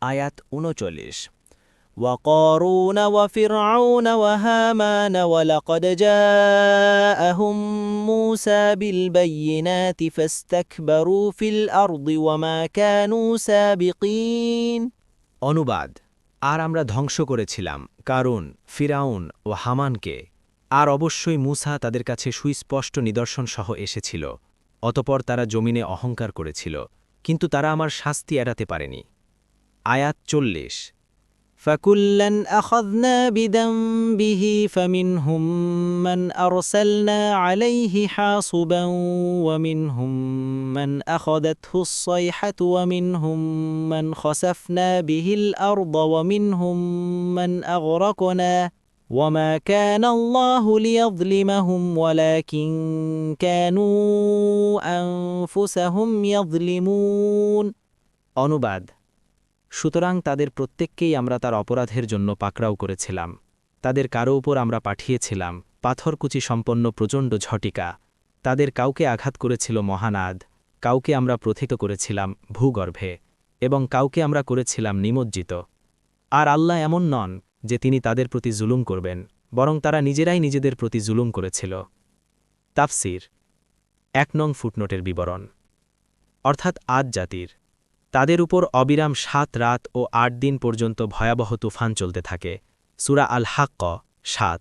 আয়াত ৩৯ وقارون وفرعون وهامان ولقد جاءهم موسى بالبينات فاستكبروا في الأرض وما كانوا سابقين অনুবাদ আর আমরা ধ্বংস করেছিলাম কারুন ফিরাউন ও হামানকে আর অবশ্যই মূসা তাদের কাছে সুস্পষ্ট নিদর্শন সহ এসেছিল অতঃপর তারা জমিনে অহংকার করেছিল কিন্তু তারা আমার শাস্তি এড়াতে পারেনি আয়াত ৪০ فكلا أخذنا بذنبه فمنهم من أرسلنا عليه حاصبا ومنهم من أخذته الصيحة ومنهم من خسفنا به الأرض ومنهم من أغرقنا وما كان الله ليظلمهم ولكن كانوا أنفسهم يظلمون অনুবাদ সুতরাং তাদের প্রত্যেককেই আমরা তার অপরাধের জন্য পাকড়াও করেছিলাম তাদের কারো উপর আমরা পাঠিয়েছিলাম পাথরকুচি সম্পন্ন প্রচণ্ড ঝটিকা তাদের কাউকে আঘাত করেছিল মহানাদ কাউকে আমরা প্রথিত করেছিলাম ভূগর্ভে এবং কাউকে আমরা করেছিলাম নিমজ্জিত আর আল্লাহ এমন নন যে তিনি তাদের প্রতি জুলুম করবেন বরং তারা নিজেরাই নিজেদের প্রতি জুলুম করেছিল তাফসির ১ নং ফুটনোটের বিবরণ অর্থাৎ আদ জাতির তাদের উপর অবিরাম ৭ রাত ও ৮ দিন পর্যন্ত ভয়াবহ তুফান চলতে থাকে সূরা আল হাক্ক ৭